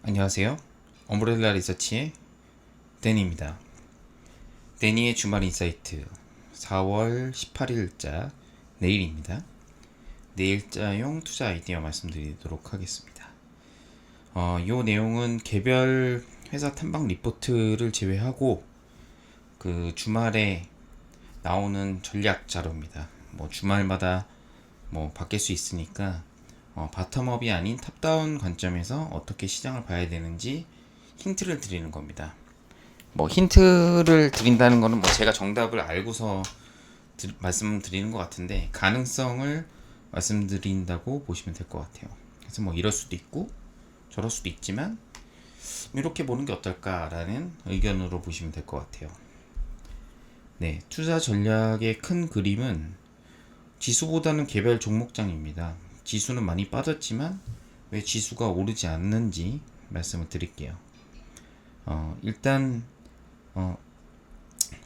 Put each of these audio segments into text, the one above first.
안녕하세요. 엄브렐라 리서치의 데니입니다. 데니의 주말 인사이트 4월 18일자 내일입니다. 내일자용 투자 아이디어 말씀드리도록 하겠습니다. 이 내용은 개별 회사 탐방 리포트를 제외하고 그 주말에 나오는 전략 자료입니다. 주말마다 바뀔 수 있으니까 바텀업이 아닌 탑다운 관점에서 어떻게 시장을 봐야 되는지 힌트를 드리는 겁니다. 힌트를 드린다는 거는 제가 정답을 알고서 말씀드리는 것 같은데 가능성을 말씀드린다고 보시면 될 것 같아요. 그래서 이럴 수도 있고 저럴 수도 있지만 이렇게 보는 게 어떨까라는 의견으로 보시면 될 것 같아요. 네, 투자 전략의 큰 그림은 지수보다는 개별 종목장입니다. 지수는 많이 빠졌지만 왜 지수가 오르지 않는지 말씀을 드릴게요. 일단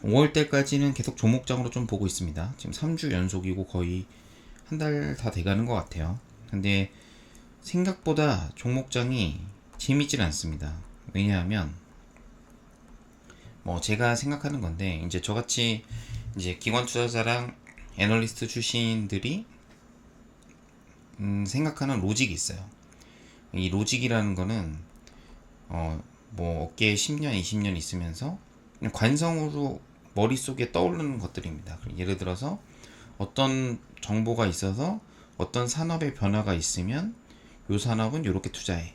5월달까지는 계속 종목장으로 좀 보고 있습니다. 지금 3주 연속이고 거의 한 달 다 돼가는 것 같아요. 근데 생각보다 종목장이 재밌질 않습니다. 왜냐하면 제가 생각하는 건데 이제 저같이 이제 기관 투자자랑 애널리스트 출신들이 생각하는 로직이 있어요. 이 로직이라는 거는 업계에 10년, 20년 있으면서 그냥 관성으로 머릿속에 떠오르는 것들입니다. 예를 들어서 어떤 정보가 있어서 어떤 산업의 변화가 있으면 이 산업은 이렇게 투자해.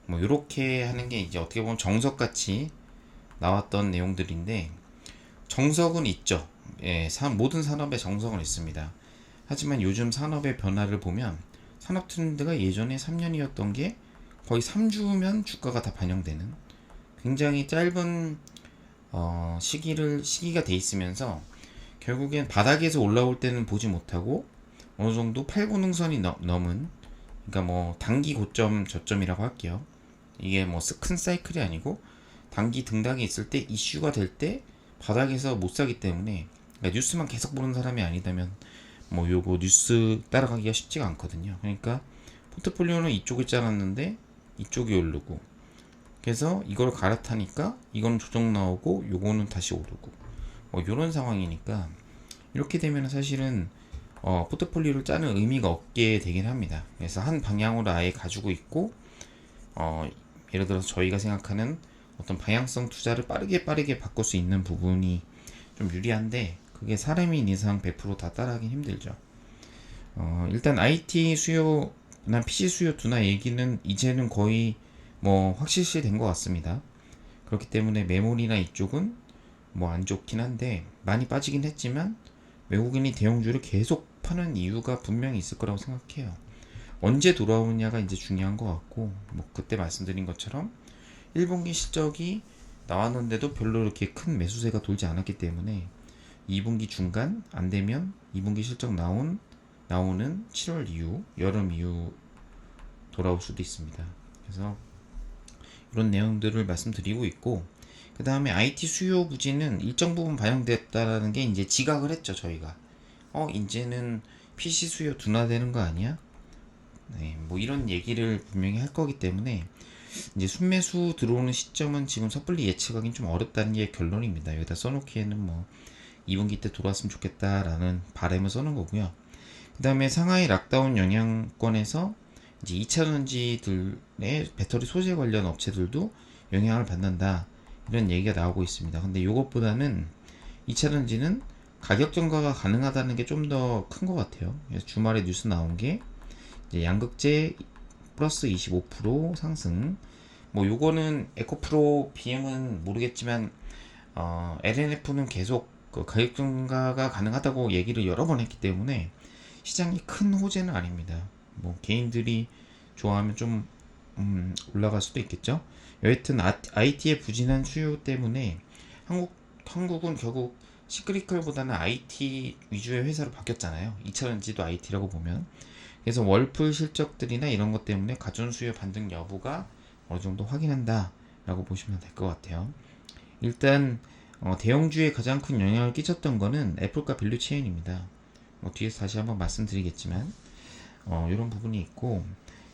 이렇게 하는 게 이제 어떻게 보면 정석같이 나왔던 내용들인데 정석은 있죠. 예, 모든 산업에 정석은 있습니다. 하지만 요즘 산업의 변화를 보면 산업 트렌드가 예전에 3년이었던 게 거의 3주면 주가가 다 반영되는 굉장히 짧은 시기가 돼 있으면서 결국엔 바닥에서 올라올 때는 보지 못하고 어느 정도 팔고능선이 넘은 그러니까 단기 고점 저점이라고 할게요. 이게 큰 사이클이 아니고 단기 등락이 있을 때 이슈가 될 때 바닥에서 못 사기 때문에 그러니까 뉴스만 계속 보는 사람이 아니다면 요거 뉴스 따라가기가 쉽지가 않거든요. 그러니까 포트폴리오는 이쪽을 짜놨는데 이쪽이 오르고 그래서 이걸 갈아타니까 이건 조정 나오고 요거는 다시 오르고 요런 상황이니까 이렇게 되면 사실은 포트폴리오를 짜는 의미가 없게 되긴 합니다. 그래서 한 방향으로 아예 가지고 있고 예를 들어서 저희가 생각하는 어떤 방향성 투자를 빠르게 바꿀 수 있는 부분이 좀 유리한데 그게 사람인 이상 100% 따라하긴 힘들죠. 일단 IT 수요나 PC 수요 둔화 얘기는 이제는 거의 확실시 된 것 같습니다. 그렇기 때문에 메모리나 이쪽은 안 좋긴 한데 많이 빠지긴 했지만 외국인이 대형주를 계속 파는 이유가 분명히 있을 거라고 생각해요. 언제 돌아오느냐가 이제 중요한 것 같고 그때 말씀드린 것처럼 1분기 실적이 나왔는데도 별로 이렇게 큰 매수세가 돌지 않았기 때문에 2분기 중간 안 되면 2분기 실적 나오는 7월 이후, 여름 이후 돌아올 수도 있습니다. 그래서 이런 내용들을 말씀드리고 있고 그 다음에 IT 수요 부진은 일정 부분 반영됐다라는 게 이제 지각을 했죠. 저희가 이제는 PC 수요 둔화되는 거 아니야? 네, 이런 얘기를 분명히 할 거기 때문에 이제 순매수 들어오는 시점은 지금 섣불리 예측하기는 좀 어렵다는 게 결론입니다. 여기다 써놓기에는 2분기 때 돌아왔으면 좋겠다라는 바람을 써놓은 거고요. 그 다음에 상하이 락다운 영향권에서 이제 2차전지들의 배터리 소재 관련 업체들도 영향을 받는다. 이런 얘기가 나오고 있습니다. 근데 이것보다는 2차전지는 가격 전가가 가능하다는 게 좀 더 큰 것 같아요. 그래서 주말에 뉴스 나온 게 이제 양극재 플러스 25% 상승. 요거는 에코프로 BM은 모르겠지만 LNF는 계속 그 가격 증가가 가능하다고 얘기를 여러 번 했기 때문에 시장이 큰 호재는 아닙니다. 개인들이 좋아하면 좀 올라갈 수도 있겠죠. 여하튼 IT의 부진한 수요 때문에 한국은 결국 시크리컬보다는 IT 위주의 회사로 바뀌었잖아요. 2차전지도 IT라고 보면. 그래서 월풀 실적들이나 이런 것 때문에 가전 수요 반등 여부가 어느 정도 확인한다 라고 보시면 될 것 같아요. 일단 대형주에 가장 큰 영향을 끼쳤던 거는 애플과 밸류 체인입니다. 뒤에서 다시 한번 말씀드리겠지만 이런 부분이 있고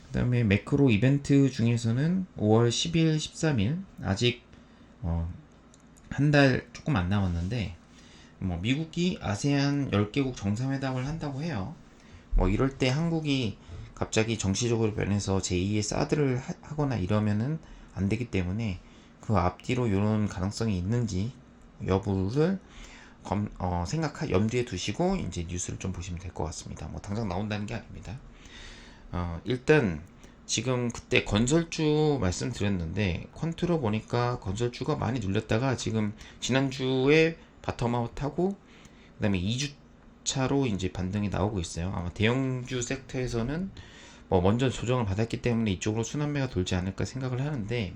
그다음에 매크로 이벤트 중에서는 5월 10일, 13일 아직 한 달 조금 안 남았는데 뭐 미국이 아세안 10개국 정상회담을 한다고 해요. 뭐 이럴 때 한국이 갑자기 정치적으로 변해서 제2의 사드를 하거나 이러면은 안 되기 때문에 그 앞뒤로 이런 가능성이 있는지 여부를 염두에 두시고 이제 뉴스를 좀 보시면 될 것 같습니다. 뭐 당장 나온다는 게 아닙니다. 일단 지금 그때 건설주 말씀드렸는데 퀀트로 보니까 건설주가 많이 눌렸다가 지금 지난주에 바텀아웃하고 그다음에 2주차로 이제 반등이 나오고 있어요. 아마 대형주 섹터에서는 뭐 먼저 조정을 받았기 때문에 이쪽으로 순환매가 돌지 않을까 생각을 하는데,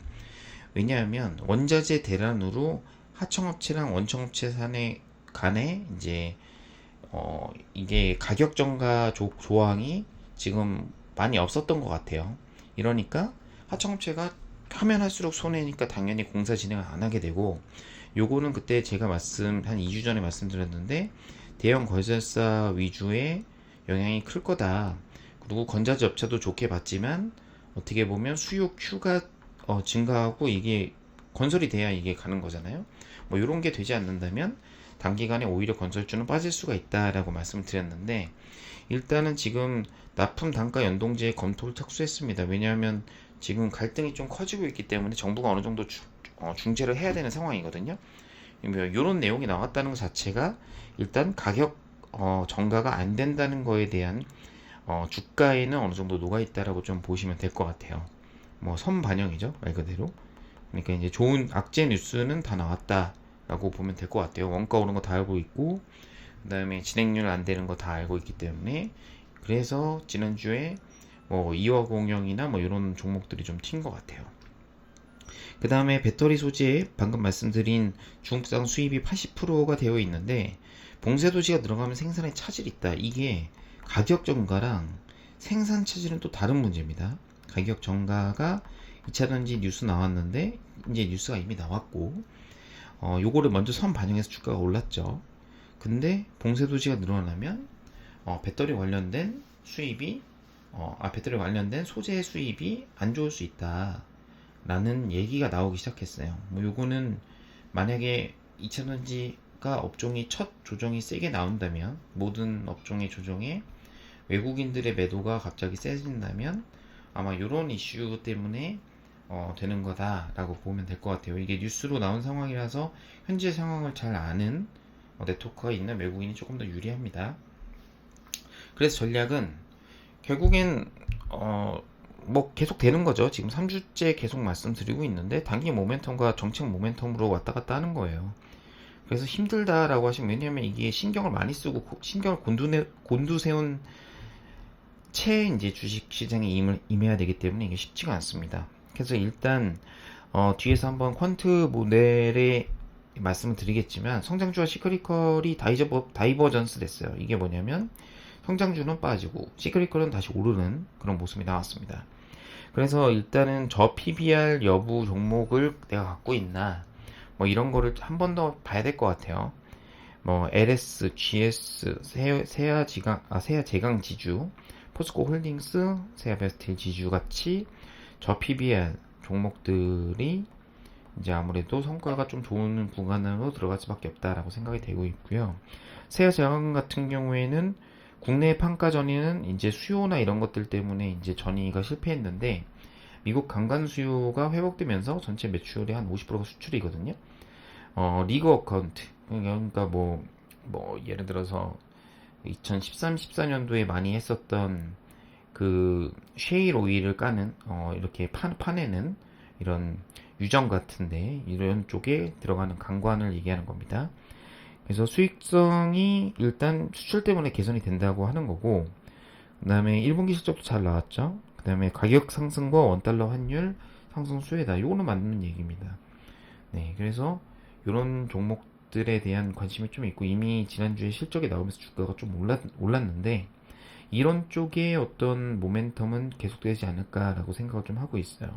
왜냐하면 원자재 대란으로 하청업체랑 원청업체 간에 이제 이게 가격 정가 조항이 지금 많이 없었던 것 같아요. 이러니까 하청업체가 하면 할수록 손해니까 당연히 공사 진행을 안 하게 되고, 요거는 그때 제가 한 2주 전에 말씀드렸는데 대형 건설사 위주의 영향이 클 거다. 그리고 건자재 업체도 좋게 봤지만 어떻게 보면 수요 큐가 증가하고 이게 건설이 돼야 이게 가는 거잖아요. 뭐 이런 게 되지 않는다면 단기간에 오히려 건설주는 빠질 수가 있다라고 말씀을 드렸는데, 일단은 지금 납품 단가 연동제에 검토를 착수했습니다. 왜냐하면 지금 갈등이 좀 커지고 있기 때문에 정부가 어느 정도 중재를 해야 되는 상황이거든요. 이런 내용이 나왔다는 것 자체가 일단 가격 정가가 안 된다는 거에 대한 주가에는 어느 정도 녹아 있다라고 좀 보시면 될 것 같아요. 뭐 선반영이죠, 말 그대로. 그러니까 이제 좋은 악재 뉴스는 다 나왔다라고 보면 될 것 같아요. 원가 오른 거 다 알고 있고, 그다음에 진행률 안 되는 거 다 알고 있기 때문에, 그래서 지난주에 뭐 이화공영이나 뭐 이런 종목들이 좀 튄 것 같아요. 그 다음에 배터리 소재 방금 말씀드린 중국산 수입이 80%가 되어 있는데, 봉쇄 도시가 들어가면 생산에 차질이 있다. 이게 가격 정가랑 생산 차질은 또 다른 문제입니다. 가격 정가가 2차전지 뉴스 나왔는데 이제 뉴스가 이미 나왔고, 요거를 먼저 선 반영해서 주가가 올랐죠. 근데 봉쇄 도시가 늘어나면 배터리 관련된 수입이 배터리 관련된 소재 수입이 안 좋을 수 있다 라는 얘기가 나오기 시작했어요. 뭐 요거는 만약에 2차전지가 업종이 첫 조정이 세게 나온다면, 모든 업종의 조정에 외국인들의 매도가 갑자기 세진다면 아마 요런 이슈 때문에 되는 거다라고 보면 될 것 같아요. 이게 뉴스로 나온 상황이라서 현재 상황을 잘 아는 네트워크가 있는 외국인이 조금 더 유리합니다. 그래서 전략은 결국엔 뭐 계속 되는 거죠. 지금 3주째 계속 말씀드리고 있는데 단기 모멘텀과 정책 모멘텀으로 왔다 갔다 하는 거예요. 그래서 힘들다라고 하시면, 왜냐면 이게 신경을 많이 쓰고 신경을 곤두세운 채 이제 주식시장에 임해야 되기 때문에 이게 쉽지가 않습니다. 그래서 일단 뒤에서 한번 퀀트 모델의 말씀을 드리겠지만, 성장주와 시크리컬이 다이버전스 됐어요. 이게 뭐냐면 성장주는 빠지고 시크리컬은 다시 오르는 그런 모습이 나왔습니다. 그래서 일단은 저 PBR 여부 종목을 내가 갖고 있나, 뭐 이런 거를 한 번 더 봐야 될 것 같아요. 뭐 LS, GS, 세아 제강 지주, 포스코 홀딩스, 세아베스틸 지주 같이 저 PBR 종목들이 이제 아무래도 성과가 좀 좋은 구간으로 들어갈 수밖에 없다라고 생각이 되고 있고요. 세아제강 같은 경우에는 국내 판가 전이는 이제 수요나 이런 것들 때문에 이제 전이가 실패했는데, 미국 관광 수요가 회복되면서 전체 매출의 한 50%가 수출이거든요. 리그 어카운트, 그러니까 뭐 예를 들어서 2013, 14년도에 많이 했었던 그 쉐일 오일을 까는 이렇게 파내는 이런 유정 같은데 이런 쪽에 들어가는 강관을 얘기하는 겁니다. 그래서 수익성이 일단 수출 때문에 개선이 된다고 하는 거고, 그 다음에 1분기 실적도 잘 나왔죠. 그 다음에 가격 상승과 원달러 환율 상승 수혜다. 요거는 맞는 얘기입니다. 네, 그래서 이런 종목들에 대한 관심이 좀 있고, 이미 지난주에 실적이 나오면서 주가가 좀 올랐는데 이런 쪽의 어떤 모멘텀은 계속되지 않을까라고 생각을 좀 하고 있어요.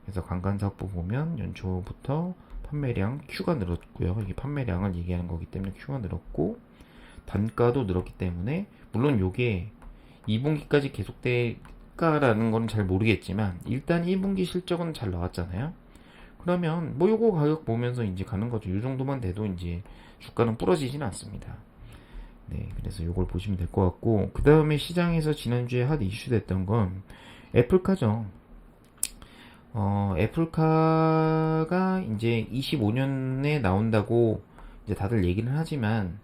그래서 관광사업부 보면 연초부터 판매량 Q가 늘었고요. 이게 판매량을 얘기하는 거기 때문에 Q가 늘었고, 단가도 늘었기 때문에, 물론 요게 2분기까지 계속될 할까라는 건 잘 모르겠지만 일단 1분기 실적은 잘 나왔잖아요. 그러면 뭐 요거 가격 보면서 이제 가는 거죠. 요 정도만 돼도 이제 주가는 부러지진 않습니다. 네, 그래서 요걸 보시면 될 것 같고, 그 다음에 시장에서 지난주에 핫 이슈 됐던 건 애플카죠. 애플카가 이제 25년에 나온다고 이제 다들 얘기는 하지만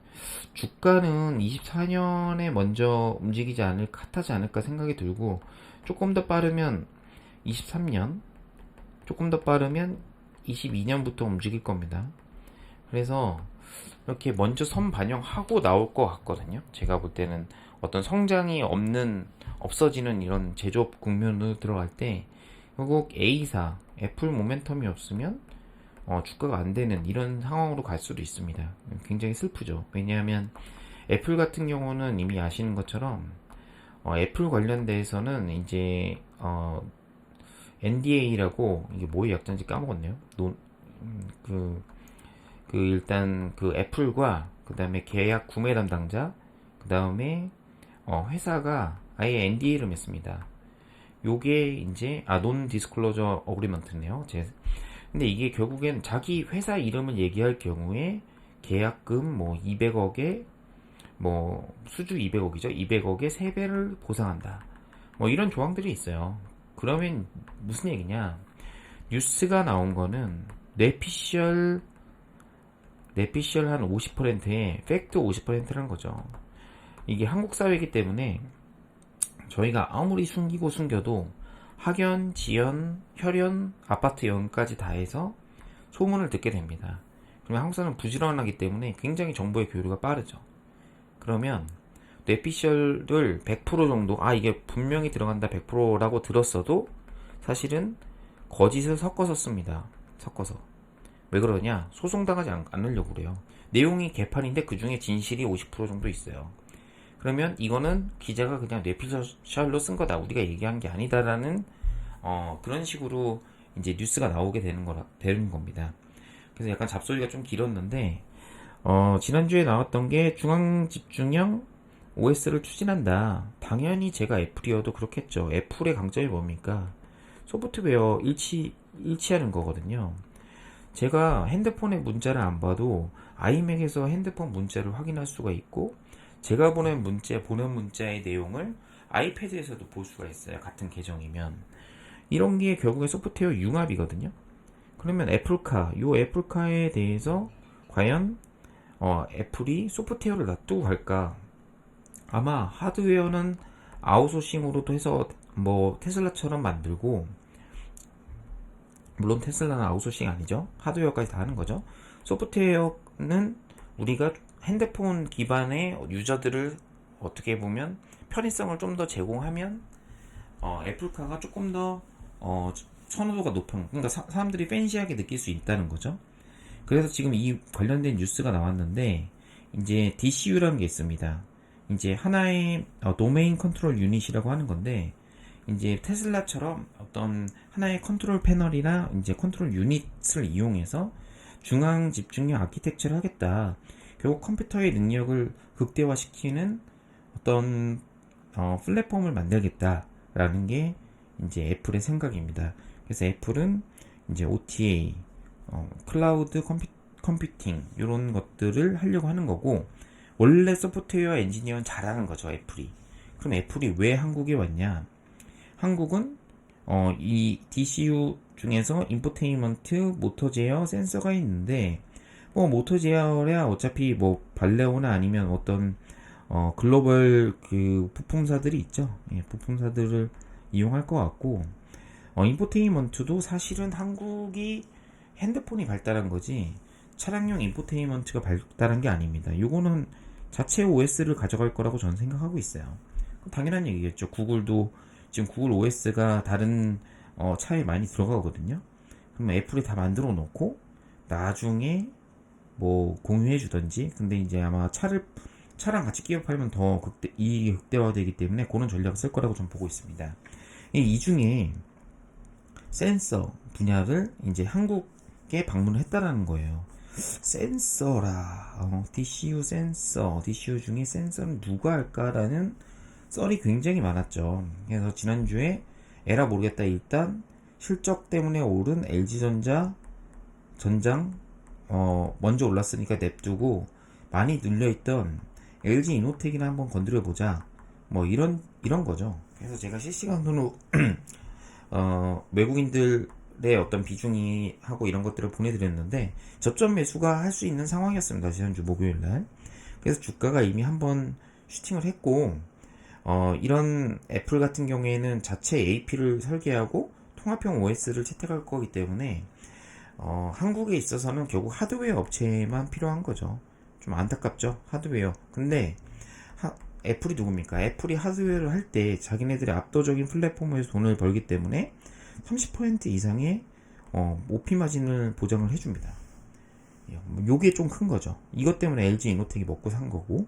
주가는 24년에 먼저 움직이지 않을까, 탓하지 않을까 생각이 들고, 조금 더 빠르면 23년, 조금 더 빠르면 22년부터 움직일 겁니다. 그래서 이렇게 먼저 선반영하고 나올 것 같거든요. 제가 볼 때는 어떤 성장이 없어지는 이런 제조업 국면으로 들어갈 때 결국 A사, 애플 모멘텀이 없으면 주가가 안 되는 이런 상황으로 갈 수도 있습니다. 굉장히 슬프죠. 왜냐하면 애플 같은 경우는 이미 아시는 것처럼 애플 관련돼서는 이제 NDA라고 이게 뭐의 약자인지 까먹었네요. 일단 그 애플과 그 다음에 계약 구매 담당자, 그 다음에 회사가 아예 NDA를 맺습니다. 요게 이제 논 디스클로저 어그리먼트네요. 근데 이게 결국엔 자기 회사 이름을 얘기할 경우에 계약금 뭐 200억에 뭐 수주 200억이죠. 200억에 3배를 보상한다. 뭐 이런 조항들이 있어요. 그러면 무슨 얘기냐? 뉴스가 나온 거는 뇌피셜 한 50%에 팩트 50%라는 거죠. 이게 한국 사회이기 때문에 저희가 아무리 숨겨도 학연, 지연, 혈연, 아파트 연까지 다 해서 소문을 듣게 됩니다. 그러면 한국 사람은 부지런하기 때문에 굉장히 정보의 교류가 빠르죠. 그러면 뇌피셜을 100% 정도 이게 분명히 들어간다 100%라고 들었어도 사실은 거짓을 섞어서 씁니다. 섞어서. 왜 그러냐? 소송당하지 않으려고 그래요. 내용이 개판인데 그 중에 진실이 50% 정도 있어요. 그러면 이거는 기자가 그냥 뇌피셜로 쓴 거다. 우리가 얘기한 게 아니다라는 그런 식으로 이제 뉴스가 나오게 되는 겁니다. 그래서 약간 잡소리가 좀 길었는데 지난주에 나왔던 게 중앙집중형 OS를 추진한다. 당연히 제가 애플이어도 그렇겠죠. 애플의 강점이 뭡니까? 소프트웨어 일치하는 거거든요. 제가 핸드폰의 문자를 안 봐도 아이맥에서 핸드폰 문자를 확인할 수가 있고, 제가 보낸 문자의 내용을 아이패드에서도 볼 수가 있어요. 같은 계정이면. 이런 게 결국에 소프트웨어 융합이거든요. 그러면 애플카에 대해서 과연 애플이 소프트웨어를 놔두고 갈까? 아마 하드웨어는 아웃소싱으로도 해서 뭐 테슬라처럼 만들고, 물론 테슬라는 아웃소싱 아니죠. 하드웨어까지 다 하는 거죠. 소프트웨어는 우리가 핸드폰 기반의 유저들을 어떻게 보면 편의성을 좀 더 제공하면 애플카가 조금 더 선호도가 높은, 그러니까 사람들이 팬시하게 느낄 수 있다는 거죠. 그래서 지금 이 관련된 뉴스가 나왔는데, 이제 DCU라는 게 있습니다. 이제 하나의 도메인 컨트롤 유닛이라고 하는 건데, 이제 테슬라처럼 어떤 하나의 컨트롤 패널이나 이제 컨트롤 유닛을 이용해서 중앙 집중력 아키텍처를 하겠다. 결국 컴퓨터의 능력을 극대화시키는 어떤 플랫폼을 만들겠다라는 게 이제 애플의 생각입니다. 그래서 애플은 이제 OTA, 클라우드 컴퓨팅 이런 것들을 하려고 하는 거고, 원래 소프트웨어 엔지니어는 잘하는 거죠, 애플이. 그럼 애플이 왜 한국에 왔냐? 한국은 이 DCU 중에서 인포테인먼트, 모터 제어, 센서가 있는데, 뭐 모터 제어야 어차피 뭐 발레오나 아니면 어떤 글로벌 그 부품사들이 있죠. 예, 부품사들을 이용할 것 같고, 인포테인먼트도 사실은 한국이 핸드폰이 발달한 거지 차량용 인포테인먼트가 발달한 게 아닙니다. 요거는 자체 OS를 가져갈 거라고 저는 생각하고 있어요. 당연한 얘기겠죠. 구글도 지금 구글 OS가 다른 차에 많이 들어가거든요. 그럼 애플이 다 만들어 놓고 나중에 뭐 공유해 주던지. 근데 이제 아마 차랑 같이 끼워 팔면 더 이익이 극대화되기 때문에 그런 전략을 쓸 거라고 좀 보고 있습니다. 이 중에 센서 분야를 이제 한국에 방문을 했다라는 거예요. 센서라, DCU 센서, DCU 중에 센서는 누가 할까라는 썰이 굉장히 많았죠. 그래서 지난주에 에라 모르겠다 일단 실적 때문에 오른 LG전자 전장 먼저 올랐으니까 냅두고 많이 눌려있던 LG 이노텍이나 한번 건드려 보자. 뭐 이런 거죠. 그래서 제가 실시간으로 외국인들의 어떤 비중이 하고 이런 것들을 보내드렸는데 저점 매수가 할 수 있는 상황이었습니다. 지난주 목요일날. 그래서 주가가 이미 한번 슈팅을 했고 이런 애플 같은 경우에는 자체 AP를 설계하고 통합형 OS를 채택할 거기 때문에 한국에 있어서는 결국 하드웨어 업체만 필요한 거죠. 좀 안타깝죠, 하드웨어. 근데 애플이 누굽니까? 애플이 하드웨어를 할 때 자기네들의 압도적인 플랫폼에서 돈을 벌기 때문에 30% 이상의 오피 마진을 보장을 해줍니다. 요게 좀 큰 거죠. 이것 때문에 LG 이노텍이 먹고 산 거고,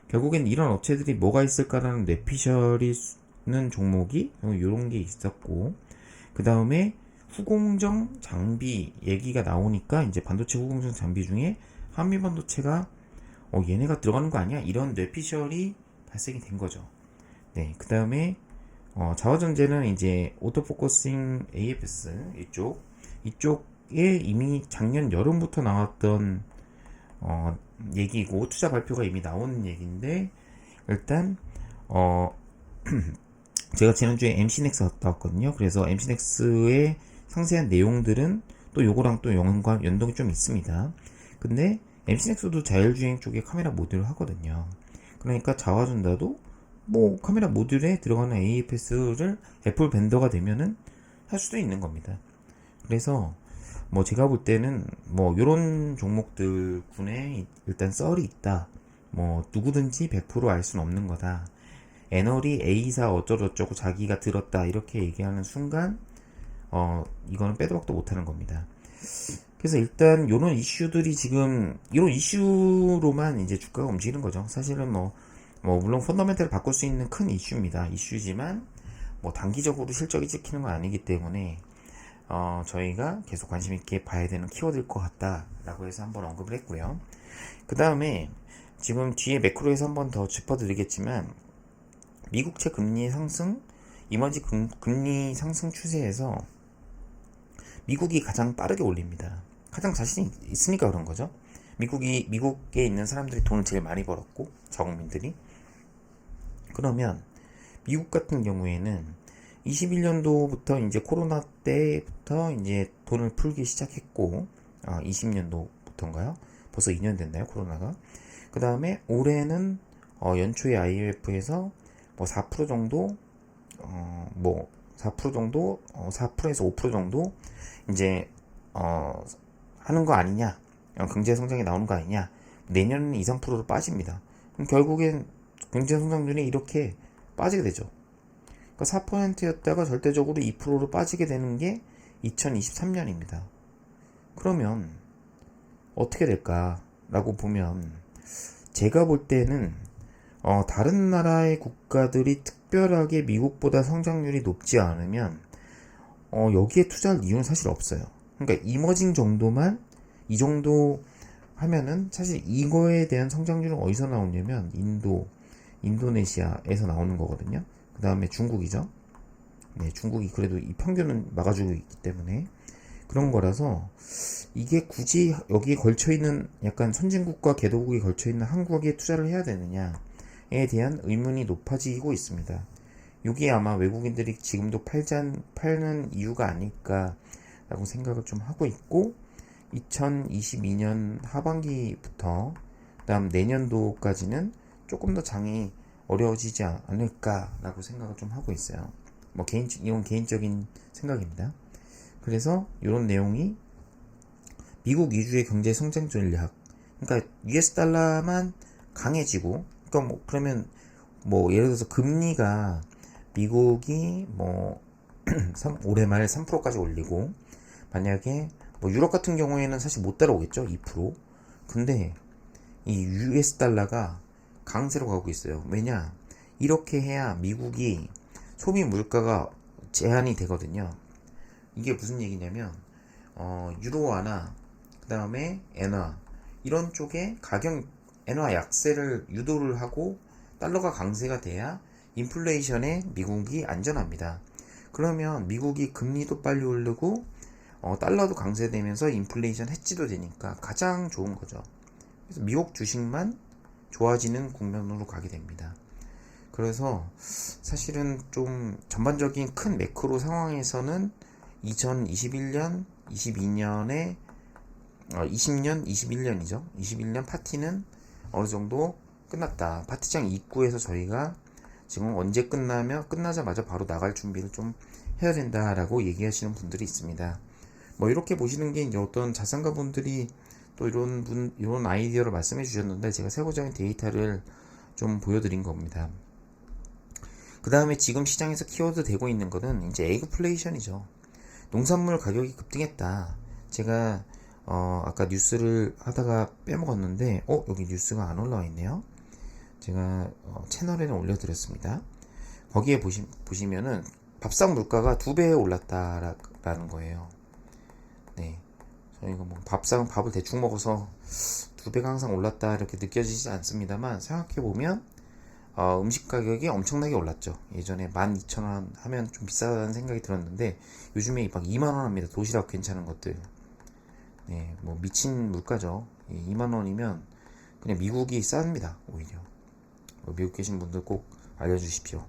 결국엔 이런 업체들이 뭐가 있을까라는 뇌피셜이는 종목이 요런 게 있었고, 그 다음에 후공정 장비 얘기가 나오니까 이제 반도체 후공정 장비 중에 한미반도체가 얘네가 들어가는 거 아니야? 이런 뇌피셜이 발생이 된 거죠. 네, 그 다음에 자화전제는 이제 오토포커싱 AFS 이쪽에 이미 작년 여름부터 나왔던 얘기고 투자 발표가 이미 나온 얘기인데 일단 제가 지난주에 MC넥스 갔다 왔거든요. 그래서 MC넥스의 상세한 내용들은 또 요거랑 또 연동이 좀 있습니다. 근데 MC넥스도 자율주행 쪽에 카메라 모듈을 하거든요. 그러니까 자화전자도 뭐 카메라 모듈에 들어가는 AFS를 애플 벤더가 되면은 할 수도 있는 겁니다. 그래서 뭐 제가 볼 때는 뭐 요런 종목들 군에 일단 썰이 있다. 뭐 누구든지 100% 알 수는 없는 거다. 애널이 A사 어쩌고저쩌고 자기가 들었다 이렇게 얘기하는 순간 이거는 빼도 박도 못하는 겁니다. 그래서 일단 요런 이슈들이 지금 이런 이슈로만 이제 주가가 움직이는 거죠. 사실은 뭐 물론 펀더멘탈을 바꿀 수 있는 큰 이슈입니다. 이슈지만 뭐 단기적으로 실적이 찍히는 건 아니기 때문에 저희가 계속 관심 있게 봐야 되는 키워드일 것 같다라고 해서 한번 언급을 했고요. 그 다음에 지금 뒤에 매크로에서 한번 더 짚어드리겠지만 미국채 금리 상승, 이머지 금리 상승 추세에서 미국이 가장 빠르게 올립니다. 가장 자신이 있으니까 그런 거죠. 미국에 있는 사람들이 돈을 제일 많이 벌었고, 자국민들이. 그러면 미국 같은 경우에는 21년도부터 이제 코로나 때부터 이제 돈을 풀기 시작했고, 20년도부터인가요? 벌써 2년 됐나요, 코로나가? 그 다음에 올해는 연초에 IMF에서 뭐 4% 정도, 4% 정도, 4%에서 5% 정도 이제 하는 거 아니냐, 경제 성장이 나오는 거 아니냐. 내년은 2, 3%로 빠집니다. 그럼 결국엔 경제 성장률이 이렇게 빠지게 되죠. 그러니까 4%였다가 절대적으로 2%로 빠지게 되는 게 2023년입니다. 그러면 어떻게 될까라고 보면 제가 볼 때는 다른 나라의 국가들이 특별하게 미국보다 성장률이 높지 않으면 여기에 투자할 이유는 사실 없어요. 그러니까 이머징 정도만 이 정도 하면은 사실 이거에 대한 성장률은 어디서 나오냐면 인도네시아에서 나오는 거거든요. 그 다음에 중국이죠. 네, 중국이 그래도 이 평균은 막아주고 있기 때문에 그런 거라서 이게 굳이 여기에 걸쳐있는 약간 선진국과 개도국이 걸쳐있는 한국에 투자를 해야 되느냐에 대한 의문이 높아지고 있습니다. 이게 아마 외국인들이 지금도 팔는 이유가 아닐까라고 생각을 좀 하고 있고 2022년 하반기부터 그다음 내년도까지는 조금 더 장이 어려워지지 않을까라고 생각을 좀 하고 있어요. 이건 개인적인 생각입니다. 그래서 이런 내용이 미국 위주의 경제 성장 전략, 그러니까 US 달러만 강해지고, 그러니까 그러면 예를 들어서 금리가 미국이 올해 말 3%까지 올리고, 만약에 유럽 같은 경우에는 사실 못 따라오겠죠, 2%. 근데 이 US 달러가 강세로 가고 있어요. 왜냐? 이렇게 해야 미국이 소비 물가가 제한이 되거든요. 이게 무슨 얘기냐면 유로화나 그 다음에 엔화 이런 쪽에 엔화 약세를 유도를 하고 달러가 강세가 돼야 인플레이션에 미국이 안전합니다. 그러면 미국이 금리도 빨리 오르고 달러도 강세되면서 인플레이션 해지도 되니까 가장 좋은 거죠. 그래서 미국 주식만 좋아지는 국면으로 가게 됩니다. 그래서 사실은 좀 전반적인 큰 매크로 상황에서는 2021년, 22년에 20년, 21년이죠. 21년 파티는 어느 정도 끝났다. 파티장 입구에서 저희가 지금 언제 끝나자마자 바로 나갈 준비를 좀 해야 된다라고 얘기하시는 분들이 있습니다. 뭐 이렇게 보시는 게 이제 어떤 자산가 분들이 또 이런 아이디어를 말씀해 주셨는데 제가 세부적인 데이터를 좀 보여드린 겁니다. 그 다음에 지금 시장에서 키워드 되고 있는 거는 이제 에그플레이션이죠. 농산물 가격이 급등했다. 제가 아까 뉴스를 하다가 빼먹었는데 여기 뉴스가 안 올라와 있네요. 제가 채널에는 올려드렸습니다. 거기에 보시면은 밥상 물가가 2배 올랐다라는 거예요. 네, 저희가 뭐 밥을 대충 먹어서 2배가 항상 올랐다 이렇게 느껴지지 않습니다만 생각해보면 음식 가격이 엄청나게 올랐죠. 예전에 12,000원 하면 좀 비싸다는 생각이 들었는데 요즘에 막 2만원 합니다. 도시락 괜찮은 것들. 네, 뭐 미친 물가죠. 2만원이면 그냥 미국이 쌉니다. 오히려 미국 계신 분들 꼭 알려주십시오.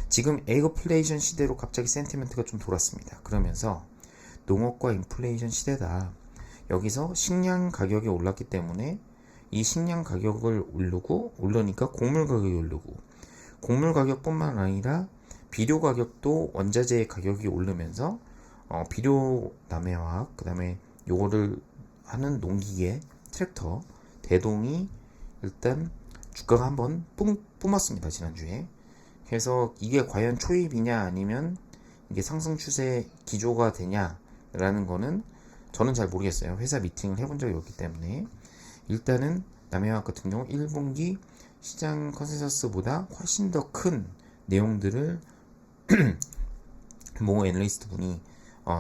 지금 에그플레이션 시대로 갑자기 센티멘트가 좀 돌았습니다. 그러면서 농업과 인플레이션 시대다. 여기서 식량 가격이 올랐기 때문에 이 식량 가격을 오르니까 곡물 가격이 오르고 곡물 가격뿐만 아니라 비료 가격도 원자재 가격이 오르면서 비료 남해화학 그 다음에 요거를 하는 농기계 트랙터 대동이 일단 주가가 한번 뿜었습니다. 지난주에. 그래서 이게 과연 초입이냐 아니면 이게 상승 추세 기조가 되냐라는 거는 저는 잘 모르겠어요. 회사 미팅을 해본 적이 없기 때문에. 일단은 남해화학 같은 경우 1분기 시장 컨센서스보다 훨씬 더 큰 내용들을 모 애널리스트 분이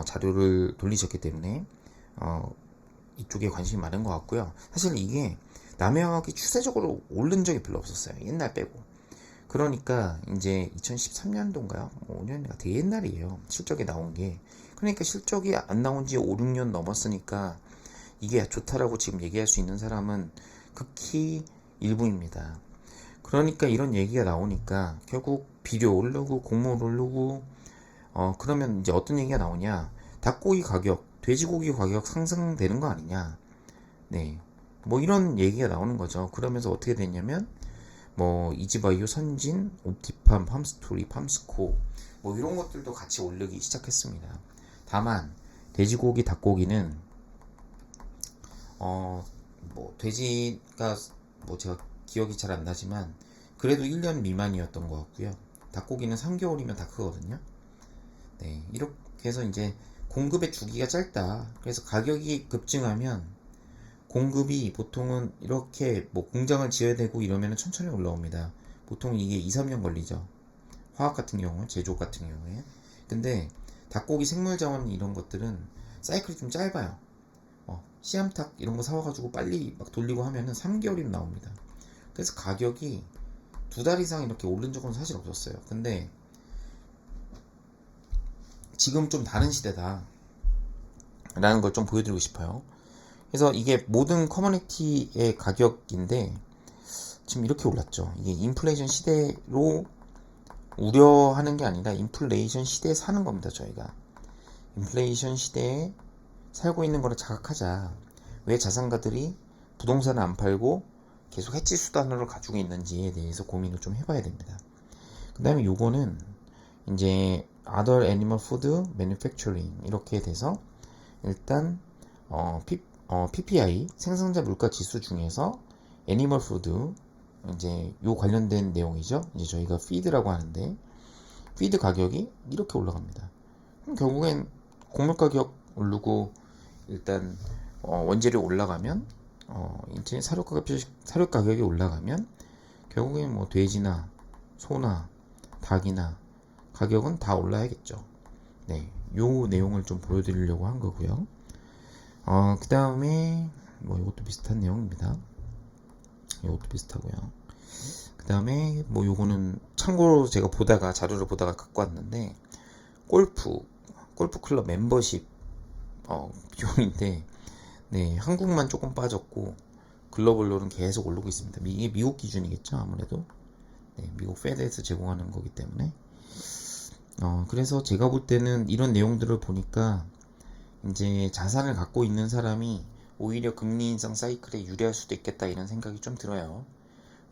자료를 돌리셨기 때문에 이쪽에 관심이 많은 것 같고요. 사실 이게 남해화학이 추세적으로 오른 적이 별로 없었어요. 옛날 빼고. 그러니까 이제 2013년도인가요? 5년인가 되게 옛날이에요. 실적이 나온 게. 그러니까 실적이 안 나온 지 5, 6년 넘었으니까 이게 좋다라고 지금 얘기할 수 있는 사람은 극히 일부입니다. 그러니까 이런 얘기가 나오니까 결국 비료 오르고 곡물 오르고 그러면 이제 어떤 얘기가 나오냐? 닭고기 가격, 돼지고기 가격 상승되는 거 아니냐? 네. 뭐 이런 얘기가 나오는 거죠. 그러면서 어떻게 됐냐면 뭐 이지바이오, 선진, 옵티팜, 팜스토리, 팜스코 뭐 이런 것들도 같이 오르기 시작했습니다. 다만 돼지고기, 닭고기는 뭐 돼지가 뭐 제가 기억이 잘 안 나지만 그래도 1년 미만이었던 것 같고요. 닭고기는 3개월이면 다 크거든요. 네, 이렇게 해서 이제 공급의 주기가 짧다. 그래서 가격이 급증하면 공급이 보통은 이렇게 뭐 공장을 지어야 되고 이러면 천천히 올라옵니다. 보통 이게 2, 3년 걸리죠. 화학 같은 경우, 제조 같은 경우에. 근데 닭고기 생물자원 이런 것들은 사이클이 좀 짧아요. 씨암탉 이런 거 사와가지고 빨리 막 돌리고 하면은 3개월이면 나옵니다. 그래서 가격이 2달 이상 이렇게 오른 적은 사실 없었어요. 근데 지금 좀 다른 시대다 라는 걸 좀 보여드리고 싶어요. 그래서 이게 모든 커머니티의 가격인데 지금 이렇게 올랐죠. 이게 인플레이션 시대로 우려하는 게 아니라 인플레이션 시대에 사는 겁니다. 저희가 인플레이션 시대에 살고 있는 거를 자각하자. 왜 자산가들이 부동산을 안 팔고 계속 해치 수단으로 가지고 있는지에 대해서 고민을 좀 해봐야 됩니다. 그 다음에 요거는 이제 Other Animal Food Manufacturing 이렇게 돼서 일단 PPI 생산자 물가 지수 중에서 애니멀 푸드 이제 요 관련된 내용이죠. 이제 저희가 피드라고 하는데 피드 가격이 이렇게 올라갑니다. 그럼 결국엔 곡물 가격 오르고 일단 원재료 올라가면 이제 사료 가격이 올라가면 결국엔 뭐 돼지나 소나 닭이나 가격은 다 올라야겠죠. 네, 요 내용을 좀 보여드리려고 한 거고요. 그 다음에 뭐 이것도 비슷한 내용입니다. 이것도 비슷하고요. 그 다음에 뭐 요거는 참고로 제가 보다가 자료를 보다가 갖고 왔는데 골프 클럽 멤버십 비용인데 네, 한국만 조금 빠졌고 글로벌로는 계속 오르고 있습니다. 이게 미국 기준이겠죠, 아무래도. 네, 미국 페드에서 제공하는 거기 때문에. 그래서 제가 볼 때는 이런 내용들을 보니까 이제 자산을 갖고 있는 사람이 오히려 금리 인상 사이클에 유리할 수도 있겠다 이런 생각이 좀 들어요.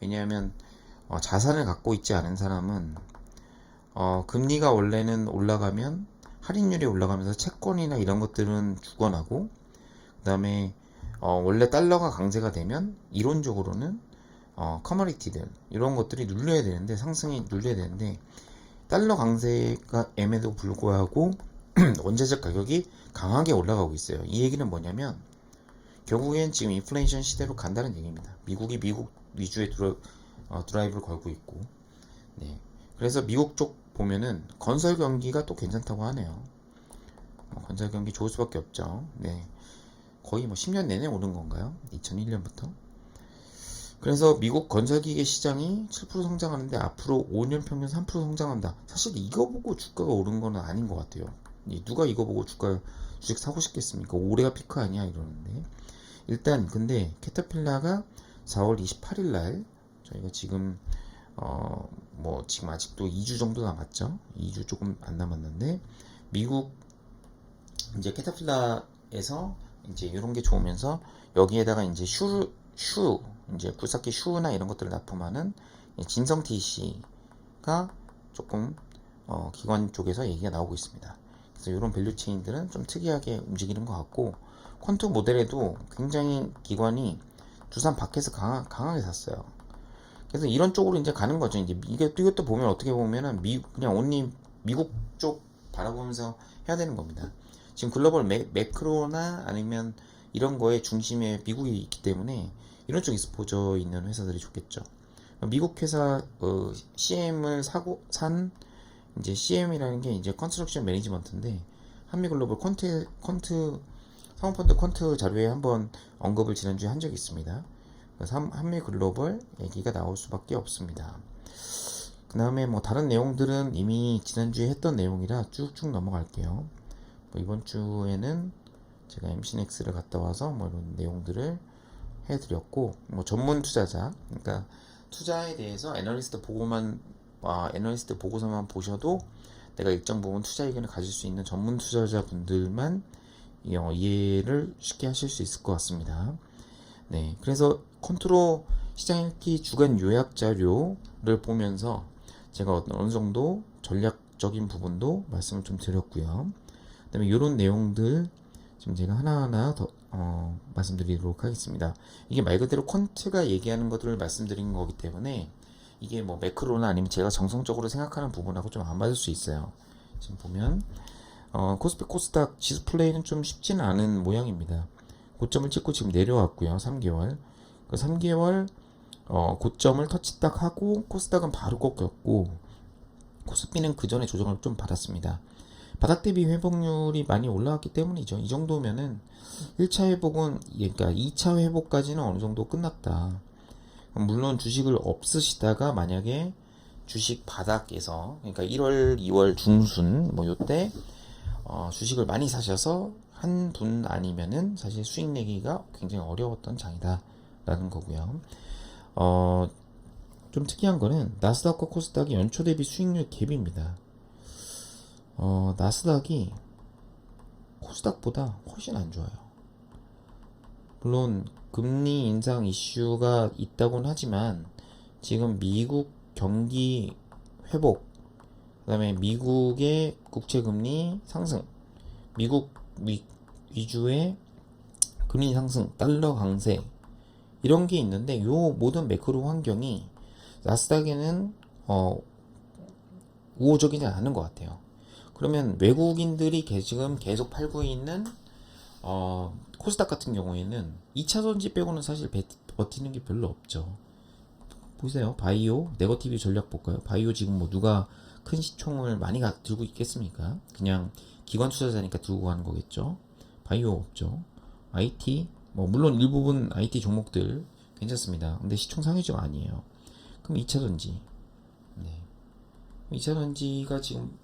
왜냐하면 자산을 갖고 있지 않은 사람은 금리가 원래는 올라가면 할인율이 올라가면서 채권이나 이런 것들은 죽어나고 그 다음에 원래 달러가 강세가 되면 이론적으로는 커머디티들 이런 것들이 눌려야 되는데 상승이 눌려야 되는데 달러 강세가임에도 불구하고 원자재 가격이 강하게 올라가고 있어요. 이 얘기는 뭐냐면 결국엔 지금 인플레이션 시대로 간다는 얘기입니다. 미국이 미국 위주의 드라이브를 걸고 있고 네. 그래서 미국 쪽 보면은 건설 경기가 또 괜찮다고 하네요. 건설 경기 좋을 수밖에 없죠. 네. 거의 뭐 10년 내내 오른 건가요? 2001년부터. 그래서 미국 건설기계 시장이 7% 성장하는데 앞으로 5년 평균 3% 성장한다. 사실 이거 보고 주가가 오른 거는 아닌 것 같아요. 누가 이거 보고 주식 사고 싶겠습니까? 올해가 피크 아니야 이러는데. 일단 근데 캐터필라가 4월 28일 날 저희가 지금 뭐 지금 아직도 2주 정도 남았죠. 2주 조금 안 남았는데 미국 이제 캐터필라에서 이제 이런 게 좋으면서 여기에다가 이제 이제 굴삭기 슈나 이런 것들을 납품하는 진성 TC가 조금 기관 쪽에서 얘기가 나오고 있습니다. 그래서 이런 밸류 체인들은 좀 특이하게 움직이는 것 같고 퀀투 모델에도 굉장히 기관이 두산 밖에서 강하게 샀어요. 그래서 이런 쪽으로 이제 가는 거죠. 이제 이것도 보면 어떻게 보면은 그냥 온리 미국 쪽 바라보면서 해야 되는 겁니다. 지금 글로벌 매크로나 아니면 이런 거에 중심에 미국이 있기 때문에 이런 쪽 익스포저 있는 회사들이 좋겠죠. 미국 회사 CM을 산 이제 CM이라는 게 이제 컨스트럭션 매니지먼트인데 한미글로벌 퀀트 사모펀드 퀀트 자료에 한번 언급을 지난주에 한 적이 있습니다. 그래서 한미글로벌 얘기가 나올 수밖에 없습니다. 그 다음에 뭐 다른 내용들은 이미 지난주에 했던 내용이라 쭉쭉 넘어갈게요. 뭐 이번 주에는 제가 MCNX를 갔다 와서 뭐 이런 내용들을 해드렸고 뭐 전문 투자자 그러니까 투자에 대해서 애널리스트 보고서만 보셔도 내가 일정 부분 투자 의견을 가질 수 있는 전문 투자자 분들만 이해를 쉽게 하실 수 있을 것 같습니다. 네, 그래서 컨트롤 시장 읽기 주간 요약 자료를 보면서 제가 어느 정도 전략적인 부분도 말씀을 좀 드렸고요. 그 다음에 이런 내용들 지금 제가 하나하나 더 말씀드리도록 하겠습니다. 이게 말 그대로 퀀트가 얘기하는 것들을 말씀드린 거기 때문에 이게 뭐 매크로나 아니면 제가 정성적으로 생각하는 부분하고 좀 안 맞을 수 있어요. 지금 보면 코스피 코스닥 지수 플레이는 좀 쉽지는 않은 모양입니다. 고점을 찍고 지금 내려왔고요. 3개월 그 3개월 고점을 터치 딱 하고 코스닥은 바로 꺾였고 코스피는 그 전에 조정을 좀 받았습니다. 바닥 대비 회복률이 많이 올라왔기 때문이죠. 이 정도면은 1차 회복은 그러니까 2차 회복까지는 어느 정도 끝났다. 물론 주식을 없으시다가 만약에 주식 바닥에서 그러니까 1월, 2월 중순 뭐 요때 주식을 많이 사셔서 한 분 아니면은 사실 수익 내기가 굉장히 어려웠던 장이다 라는 거고요. 좀 특이한 거는 나스닥과 코스닥이 연초 대비 수익률 갭입니다. 나스닥이 코스닥보다 훨씬 안 좋아요. 물론 금리 인상 이슈가 있다고는 하지만 지금 미국 경기 회복, 그 다음에 미국의 국채금리 상승, 미국 위주의 금리 상승, 달러 강세 이런 게 있는데 요 모든 매크로 환경이 나스닥에는 우호적이지 않은 것 같아요. 그러면 외국인들이 지금 계속 팔고 있는 코스닥 같은 경우에는 2차 전지 빼고는 사실 버티는 게 별로 없죠. 보세요. 바이오 네거티브 전략 볼까요? 바이오 지금 뭐 누가 큰 시총을 많이 들고 있겠습니까? 그냥 기관 투자자니까 들고 가는 거겠죠. 바이오 없죠. IT 뭐 물론 일부분 IT 종목들 괜찮습니다. 근데 시총 상위주가 아니에요. 그럼 2차 전지. 네. 2차 전지가 지금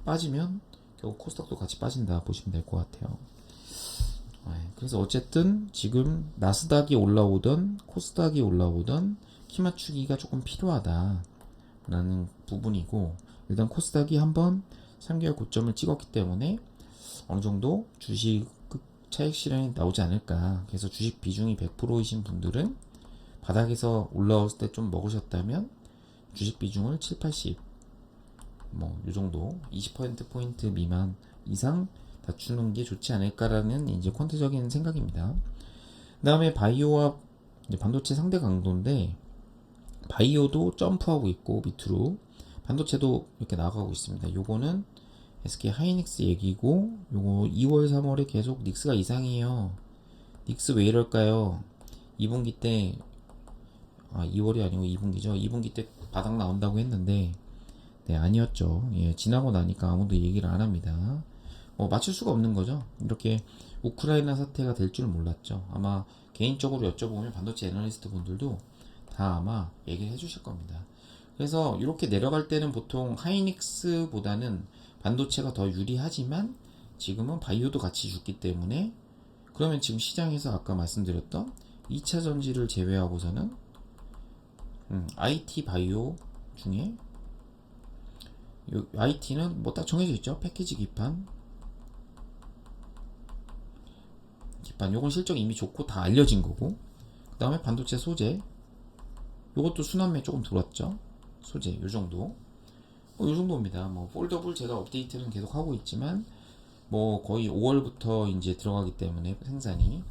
빠지면 결국 코스닥도 같이 빠진다 보시면 될 것 같아요. 그래서 어쨌든 지금 나스닥이 올라오던 코스닥이 올라오던 키 맞추기가 조금 필요하다라는 부분이고, 일단 코스닥이 한번 3개월 고점을 찍었기 때문에 어느 정도 주식 차익 실현이 나오지 않을까. 그래서 주식 비중이 100%이신 분들은 바닥에서 올라왔을 때 좀 먹으셨다면 주식 비중을 7, 80, 뭐, 요 정도 20%포인트 미만 이상 낮추는 게 좋지 않을까라는 이제 퀀트적인 생각입니다. 그 다음에 바이오와 반도체 상대 강도인데, 바이오도 점프하고 있고 밑으로 반도체도 이렇게 나가고 있습니다. 요거는 SK 하이닉스 얘기고, 요거 2월 3월에 계속 닉스가 이상해요. 닉스 왜 이럴까요? 2분기 때 2월이 아니고 2분기죠. 2분기 때 바닥 나온다고 했는데 네, 아니었죠. 예, 지나고 나니까 아무도 얘기를 안 합니다. 맞출 수가 없는 거죠. 이렇게 우크라이나 사태가 될 줄 몰랐죠. 아마 개인적으로 여쭤보면 반도체 애널리스트 분들도 다 아마 얘기를 해주실 겁니다. 그래서 이렇게 내려갈 때는 보통 하이닉스보다는 반도체가 더 유리하지만 지금은 바이오도 같이 죽기 때문에, 그러면 지금 시장에서 아까 말씀드렸던 2차 전지를 제외하고서는 IT 바이오 중에 IT는 뭐 딱 정해져 있죠. 패키지 기판 요건 실적 이미 좋고 다 알려진 거고, 그 다음에 반도체 소재, 요것도 순환매 조금 들어왔죠. 소재 요정도, 요정도입니다. 뭐 폴더블 제가 업데이트는 계속 하고 있지만 뭐 거의 5월부터 이제 들어가기 때문에 생산이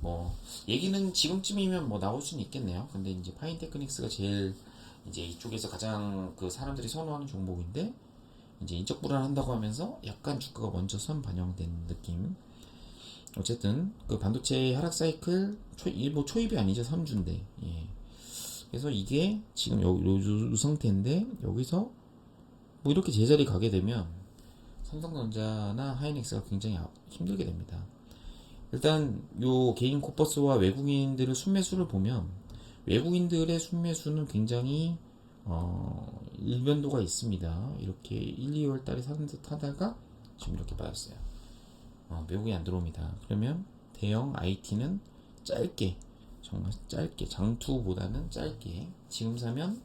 뭐 얘기는 지금쯤이면 뭐 나올 수는 있겠네요. 근데 이제 파인테크닉스가 제일 이제 이쪽에서 가장 그 사람들이 선호하는 종목인데, 이제 인적 불안한다고 하면서 약간 주가가 먼저 선 반영된 느낌. 어쨌든 그 반도체 하락 사이클 일부 초입이 아니죠. 3주인데. 예. 그래서 이게 지금 요 상태인데, 여기서 뭐 이렇게 제자리 가게 되면 삼성전자나 하이닉스가 굉장히 힘들게 됩니다. 일단 요 개인 코퍼스와 외국인들의 순매수를 보면 외국인들의 순매수는 굉장히 일변도가 있습니다. 이렇게 1, 2월 달에 사는 듯 하다가 지금 이렇게 빠졌어요. 외국이 안 들어옵니다. 그러면 대형 IT는 짧게, 정말 짧게, 장투보다는 짧게 지금 사면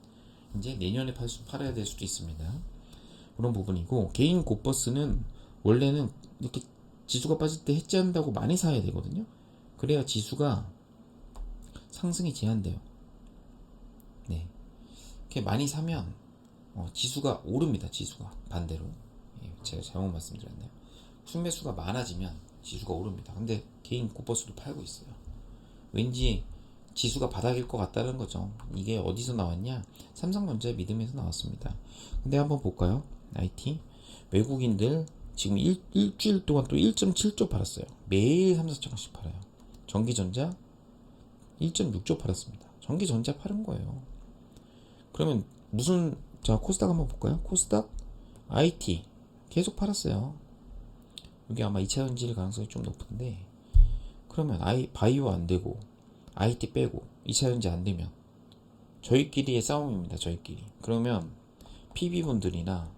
이제 내년에 팔아야 될 수도 있습니다. 그런 부분이고, 개인 고버스는 원래는 이렇게 지수가 빠질 때 해지한다고 많이 사야 되거든요. 그래야 지수가 상승이 제한돼요. 네, 이렇게 많이 사면 지수가 오릅니다. 지수가 반대로. 예, 제가 잘못 말씀드렸네요. 순매수가 많아지면 지수가 오릅니다. 근데 개인 고버스도 팔고 있어요. 왠지 지수가 바닥일 것 같다는 거죠. 이게 어디서 나왔냐? 삼성전자 믿음에서 나왔습니다. 근데 한번 볼까요? IT 외국인들 지금 일주일 동안 또 1.7조 팔았어요. 매일 3, 4천원씩 팔아요. 전기전자 1.6조 팔았습니다. 전기전자 파는 거예요. 그러면 무슨, 자 코스닥 한번 볼까요? 코스닥 IT 계속 팔았어요. 여기 아마 2차 전지일 가능성이 좀 높은데, 그러면 바이오 안 되고 IT 빼고 2차 전지 안 되면 저희끼리의 싸움입니다. 저희끼리. 그러면 PB분들이나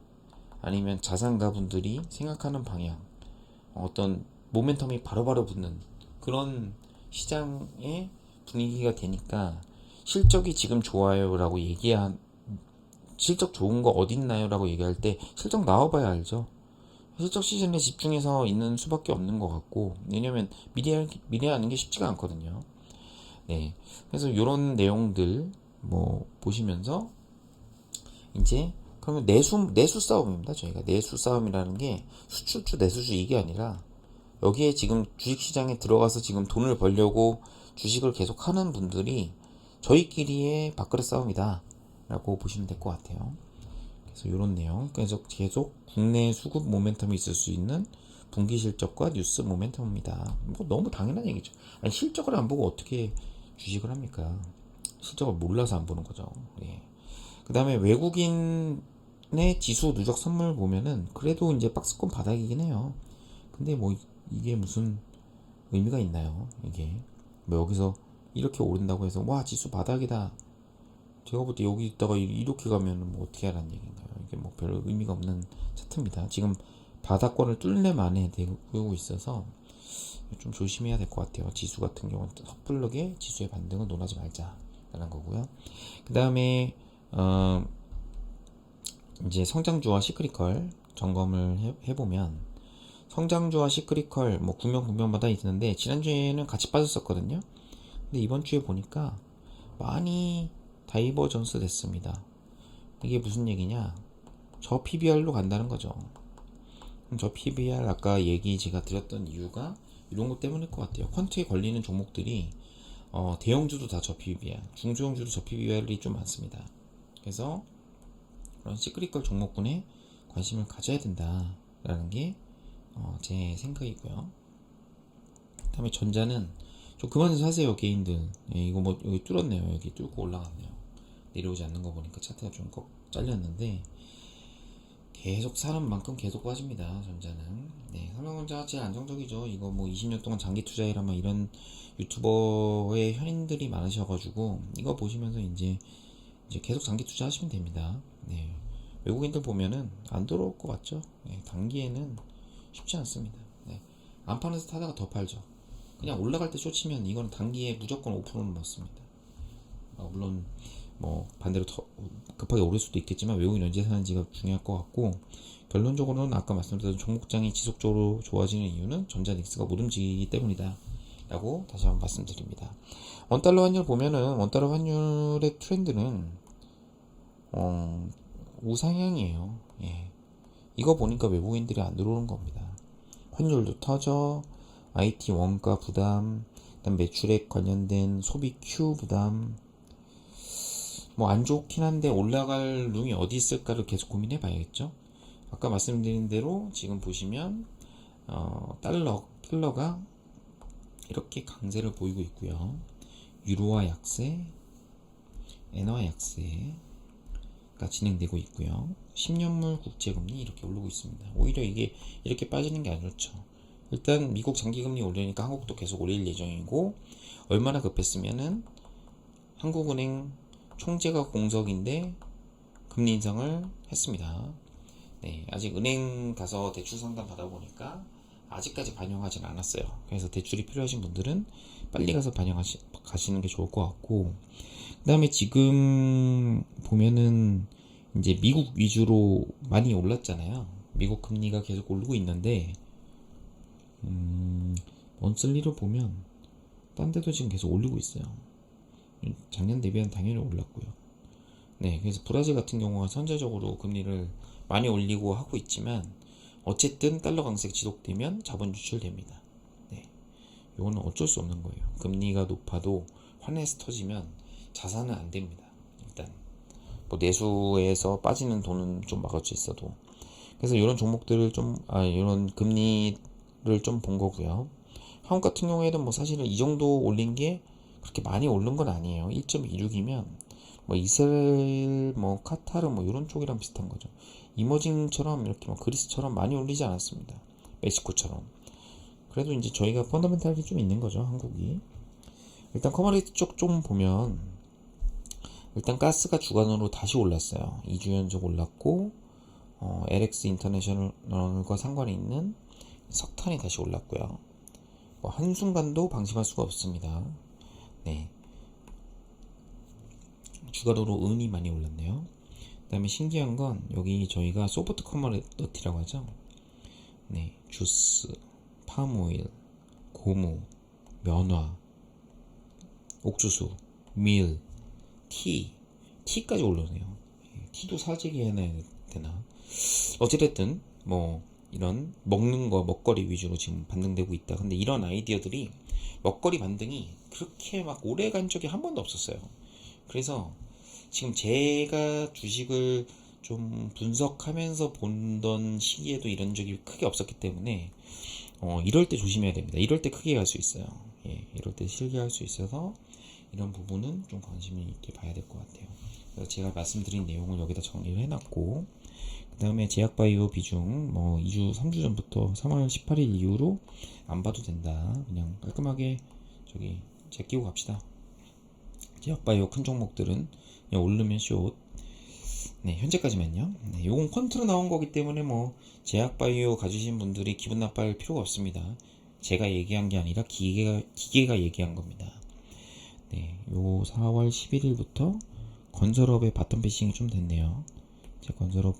아니면 자산가 분들이 생각하는 방향, 어떤 모멘텀이 바로바로 붙는 그런 시장의 분위기가 되니까, 실적이 지금 좋아요 라고 실적 좋은 거 어딨나요 라고 얘기할 때 실적 나와봐야 알죠. 실적 시즌에 집중해서 있는 수밖에 없는 것 같고, 왜냐면 미래 하는 게 쉽지가 않거든요. 네, 그래서 이런 내용들 뭐 보시면서 이제, 그러면 내수 싸움입니다. 저희가 내수 싸움이라는 게 수출주 내수주 이게 아니라, 여기에 지금 주식시장에 들어가서 지금 돈을 벌려고 주식을 계속 하는 분들이 저희끼리의 밥그릇 싸움이다 라고 보시면 될 것 같아요. 그래서 이런 내용, 계속 국내 수급 모멘텀이 있을 수 있는 분기 실적과 뉴스 모멘텀입니다. 뭐 너무 당연한 얘기죠. 아니, 실적을 안 보고 어떻게 주식을 합니까? 실적을 몰라서 안 보는 거죠. 예. 그 다음에 외국인의 지수 누적 선물 보면은 그래도 이제 박스권 바닥이긴 해요. 근데 뭐 이게 무슨 의미가 있나요? 이게 뭐 여기서 이렇게 오른다고 해서 와 지수 바닥이다 제가 볼 때 여기 있다가 이렇게 가면 뭐 어떻게 하라는 얘기인가요? 이게 뭐 별 의미가 없는 차트입니다. 지금 바닥권을 뚫네 만에 되고 있어서 좀 조심해야 될 것 같아요. 지수 같은 경우는 섣불르게 지수의 반등을 논하지 말자라는 거고요. 그 다음에 이제 성장주와 시크릿컬 점검을 해보면, 성장주와 시크릿컬 뭐 국면마다 있는데 지난주에는 같이 빠졌었거든요. 근데 이번 주에 보니까 많이 다이버전스 됐습니다. 이게 무슨 얘기냐? 저 PBR로 간다는 거죠. 저 PBR 아까 얘기 제가 드렸던 이유가 이런 것 때문일 것 같아요. 퀀트에 걸리는 종목들이 대형주도 다 저 PBR, 중소형주도 저 PBR이 좀 많습니다. 그래서 그런 시크릿컬 종목군에 관심을 가져야 된다라는 게 제 생각이고요. 그 다음에 전자는 좀 그만 사세요, 개인들. 예, 이거 뭐 여기 뚫었네요. 여기 뚫고 올라갔네요. 내려오지 않는 거 보니까 차트가 좀 꺾 잘렸는데 계속 사는 만큼 계속 빠집니다. 전자는. 네, 삼성전자가 제일 안정적이죠. 이거 뭐 20년 동안 장기 투자해라만 이런 유튜버의 현인들이 많으셔가지고 이거 보시면서 이제 계속 장기 투자하시면 됩니다. 네, 외국인들 보면은 안 들어올 것 같죠. 네, 단기에는 쉽지 않습니다. 네, 안 파면서 타다가 더 팔죠. 그냥 올라갈 때 쫓치면 이거는 단기에 무조건 5%는 넣습니다. 물론 뭐 반대로 더 급하게 오를 수도 있겠지만 외국인 언제 사는지가 중요할 것 같고, 결론적으로는 아까 말씀드렸던 종목장이 지속적으로 좋아지는 이유는 전자닉스가 못 움직이기 때문이다 라고 다시 한번 말씀드립니다. 원달러 환율 보면은 원달러 환율의 트렌드는 우상향이에요. 예. 이거 보니까 외국인들이 안 들어오는 겁니다. 환율도 터져, IT 원가 부담, 그다음 매출액 관련된 소비 Q 부담, 뭐 안 좋긴 한데 올라갈 룸이 어디 있을까를 계속 고민해 봐야겠죠. 아까 말씀드린 대로 지금 보시면 달러가 이렇게 강세를 보이고 있고요. 유로화 약세, 엔화 약세가 진행되고 있고요. 10년물 국제금리 이렇게 오르고 있습니다. 오히려 이게 이렇게 빠지는 게 안 좋죠. 일단 미국 장기금리 올리니까 한국도 계속 올릴 예정이고, 얼마나 급했으면은 한국은행 총재가 공석인데 금리 인상을 했습니다. 네, 아직 은행 가서 대출 상담 받아보니까 아직까지 반영하진 않았어요. 그래서 대출이 필요하신 분들은 빨리 가서 가시는 게 좋을 것 같고, 그 다음에 지금 보면은 이제 미국 위주로 많이 올랐잖아요. 미국 금리가 계속 오르고 있는데 먼슬리로 보면 딴 데도 지금 계속 올리고 있어요. 작년 대비는 당연히 올랐고요. 네, 그래서 브라질 같은 경우가 선제적으로 금리를 많이 올리고 하고 있지만 어쨌든 달러 강세가 지속되면 자본 유출됩니다. 네, 이거는 어쩔 수 없는 거예요. 금리가 높아도 환에서 터지면 자산은 안 됩니다. 일단 뭐 내수에서 빠지는 돈은 좀 막을 수 있어도. 그래서 이런 종목들을 이런 금리를 좀 본 거고요. 한국 같은 경우에는 뭐 사실은 이 정도 올린 게 그렇게 많이 오른 건 아니에요. 1.26이면 뭐 이스라엘, 뭐 카타르 뭐 이런 쪽이랑 비슷한 거죠. 이머징처럼 이렇게 뭐 그리스처럼 많이 올리지 않았습니다. 멕시코처럼. 그래도 이제 저희가 펀더멘탈이 좀 있는 거죠, 한국이. 일단 커머디티 쪽 좀 보면 일단 가스가 주간으로 다시 올랐어요. 2주 연속 올랐고, LX 인터내셔널과 상관이 있는 석탄이 다시 올랐고요. 뭐 한순간도 방심할 수가 없습니다. 네, 주가로로 은이 많이 올랐네요. 그 다음에 신기한 건 여기 저희가 소프트 커머디티라고 하죠. 네, 주스, 팜오일, 고무, 면화, 옥수수, 밀, 티까지 올라오네요. 티도 사재기 해놔야 되나? 어찌됐든 뭐 이런 먹는 거 먹거리 위주로 지금 반등되고 있다. 근데 이런 아이디어들이 먹거리 반등이 그렇게 막 오래 간 적이 한 번도 없었어요. 그래서 지금 제가 주식을 좀 분석하면서 보던 시기에도 이런 적이 크게 없었기 때문에 이럴 때 조심해야 됩니다. 이럴 때 크게 갈 수 있어요. 예, 이럴 때 실기할 수 있어서 이런 부분은 좀 관심이 있게 봐야 될 것 같아요. 그래서 제가 말씀드린 내용을 여기다 정리를 해놨고, 그 다음에 제약바이오 비중 뭐 2주 3주 전부터 3월 18일 이후로 안 봐도 된다. 그냥 깔끔하게 제끼고 갑시다. 제약바이오 큰 종목들은 그냥 오르면 숏. 네, 현재까지만요. 네, 요건 퀀트로 나온 거기 때문에 뭐 제약바이오 가지신 분들이 기분 나빠할 필요가 없습니다. 제가 얘기한 게 아니라 기계가 얘기한 겁니다. 네, 요 4월 11일부터 건설업의 바텀 패싱이 좀 됐네요. 제가 건설업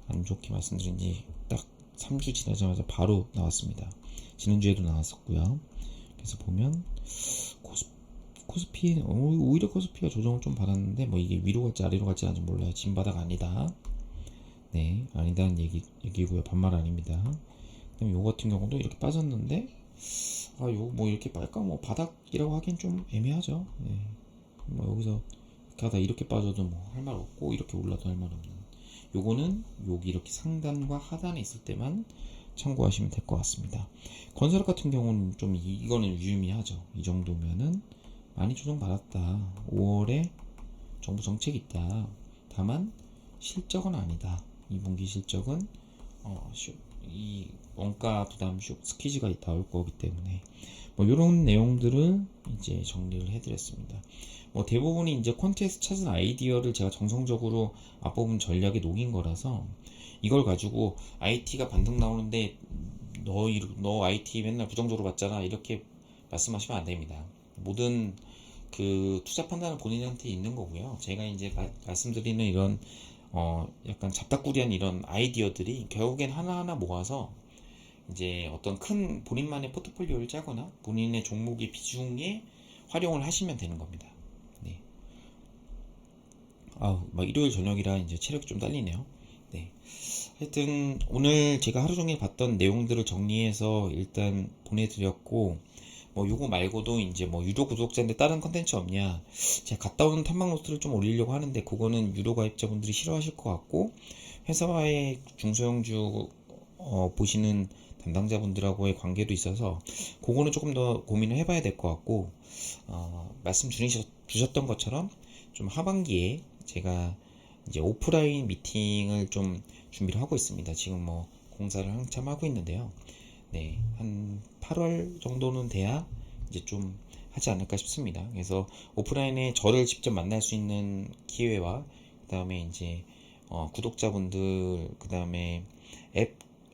안 좋게 말씀드린 지 딱 3주 지나자마자 바로 나왔습니다. 지난주에도 나왔었고요. 그래서 보면 코스피 오히려 코스피가 조정을 좀 받았는데 뭐 이게 위로 갈지 아래로 갈지 아직 몰라요. 진바닥 아니다. 네, 아니다는 얘기고요. 반말 아닙니다. 그다음에 요 같은 경우도 이렇게 빠졌는데 요 뭐 이렇게 빨까 뭐 바닥이라고 하긴 좀 애매하죠. 네. 뭐 여기서 이렇게 하다 이렇게 빠져도 뭐 할 말 없고 이렇게 올라도 할 말 없는. 요거는 여기 이렇게 상단과 하단에 있을 때만 참고하시면 될 것 같습니다. 건설업 같은 경우는 좀 이거는 유의미하죠. 이 정도면은 많이 조정받았다. 5월에 정부 정책이 있다. 다만 실적은 아니다. 2분기 실적은 이 원가 부담 스퀴즈가 나올 거기 때문에 뭐 이런 내용들을 이제 정리를 해드렸습니다. 뭐 대부분이 이제 퀀트에서 찾은 아이디어를 제가 정성적으로 앞부분 전략에 녹인 거라서 이걸 가지고 IT가 반등 나오는데 너 IT 맨날 부정적으로 봤잖아 이렇게 말씀하시면 안 됩니다. 모든 그 투자 판단은 본인한테 있는 거고요. 제가 이제 말씀드리는 이런 약간 잡다꾸리한 이런 아이디어들이 결국엔 하나하나 모아서 이제 어떤 큰 본인만의 포트폴리오를 짜거나 본인의 종목의 비중에 활용을 하시면 되는 겁니다. 네. 막 일요일 저녁이라 이제 체력이 좀 딸리네요. 네. 하여튼 오늘 제가 하루 종일 봤던 내용들을 정리해서 일단 보내드렸고 뭐 요거 말고도 이제 뭐 유료 구독자인데 다른 컨텐츠 없냐 제가 갔다 오는 탐방 노트를 좀 올리려고 하는데 그거는 유료 가입자분들이 싫어하실 것 같고 회사와의 중소형주 보시는 담당자분들하고의 관계도 있어서 그거는 조금 더 고민을 해봐야 될 것 같고 말씀 주셨던 것처럼 좀 하반기에 제가 이제 오프라인 미팅을 좀 준비를 하고 있습니다. 지금 뭐 공사를 한참 하고 있는데요. 네, 한 8월 정도는 돼야 이제 좀 하지 않을까 싶습니다. 그래서 오프라인에 저를 직접 만날 수 있는 기회와 그 다음에 이제 구독자분들 그 다음에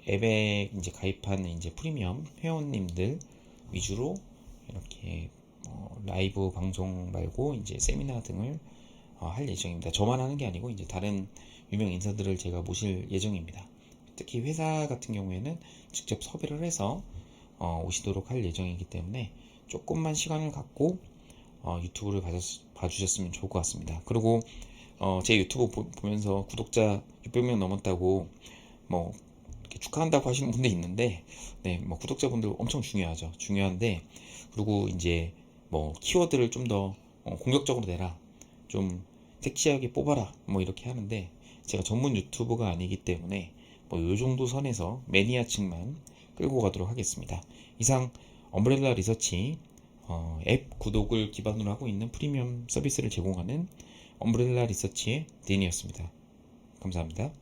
앱에 이제 가입한 이제 프리미엄 회원님들 위주로 이렇게 라이브 방송 말고 이제 세미나 등을 할 예정입니다. 저만 하는 게 아니고 이제 다른 유명 인사들을 제가 모실 예정입니다. 특히 회사 같은 경우에는 직접 섭외를 해서 오시도록 할 예정이기 때문에 조금만 시간을 갖고 유튜브를 봐주셨으면 좋을 것 같습니다. 그리고 제 유튜브 보면서 구독자 600명 넘었다고 뭐 이렇게 축하한다고 하시는 분도 있는데 네, 뭐 구독자분들 엄청 중요하죠. 중요한데 그리고 이제 뭐 키워드를 좀 더 공격적으로 내라. 좀 섹시하게 뽑아라. 뭐 이렇게 하는데 제가 전문 유튜버가 아니기 때문에 뭐 요 정도 선에서 매니아층만 끌고 가도록 하겠습니다. 이상 엄브렐라 리서치 앱 구독을 기반으로 하고 있는 프리미엄 서비스를 제공하는 엄브렐라 리서치의 데니였습니다. 감사합니다.